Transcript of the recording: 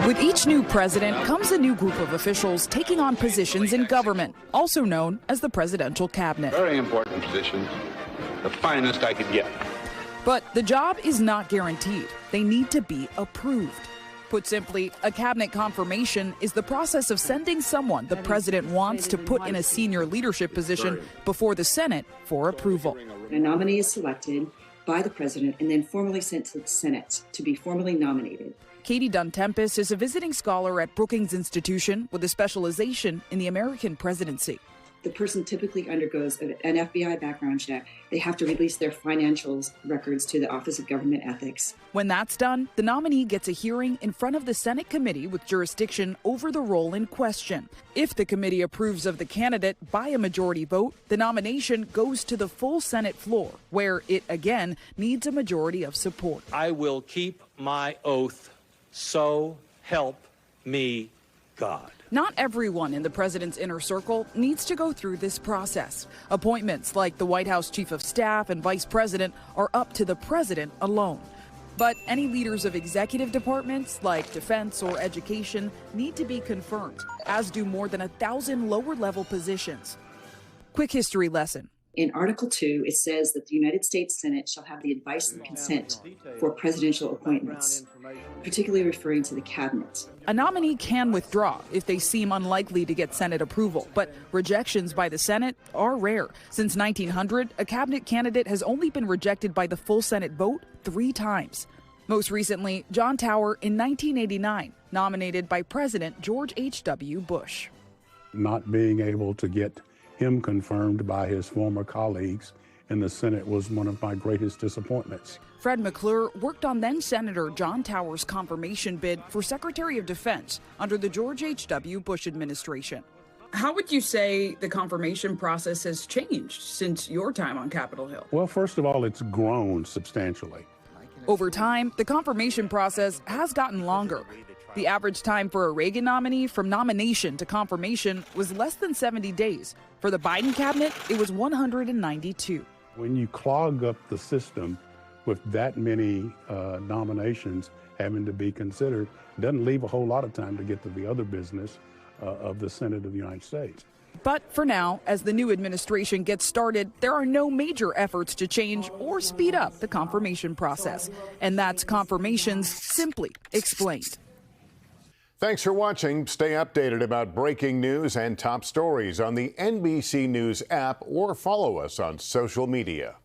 With each new president comes a new group of officials taking on positions in government, also known as the presidential cabinet. Very important positions, the finest I could get. But the job is not guaranteed. They need to be approved. Put simply, a cabinet confirmation is the process of sending someone the president wants to put in a senior leadership position before the Senate for approval. A nominee is selected by the president and then formally sent to the Senate to be formally nominated. Katie Dunn-Tempest is a visiting scholar at Brookings Institution with a specialization in the American presidency. The person typically undergoes an FBI background check. They have to release their financial records to the Office of Government Ethics. When that's done, the nominee gets a hearing in front of the Senate committee with jurisdiction over the role in question. If the committee approves of the candidate by a majority vote, the nomination goes to the full Senate floor, where it again needs a majority of support. I will keep my oath, so help me God. Not everyone in the president's inner circle needs to go through this process. Appointments like the White House chief of staff and vice president are up to the president alone. But any leaders of executive departments like defense or education need to be confirmed, as do more than 1,000 lower-level positions. Quick history lesson. In Article 2, it says that the United States Senate shall have the advice and consent for presidential appointments, particularly referring to the cabinet. A nominee can withdraw if they seem unlikely to get Senate approval, but rejections by the Senate are rare. Since 1900, a cabinet candidate has only been rejected by the full Senate vote 3 times. Most recently, John Tower in 1989, nominated by President George H.W. Bush. Not being able to get him confirmed by his former colleagues in the Senate was one of my greatest disappointments. Fred McClure worked on then-Senator John Tower's confirmation bid for Secretary of Defense under the George H.W. Bush administration. How would you say the confirmation process has changed since your time on Capitol Hill? Well, first of all, it's grown substantially. Over time, the confirmation process has gotten longer. The average time for a Reagan nominee from nomination to confirmation was less than 70 days. For the Biden cabinet, it was 192. When you clog up the system with that many nominations having to be considered, it doesn't leave a whole lot of time to get to the other business of the Senate of the United States. But for now, as the new administration gets started, there are no major efforts to change or speed up the confirmation process. And that's Confirmations Simply Explained. Thanks for watching. Stay updated about breaking news and top stories on the NBC News app or follow us on social media.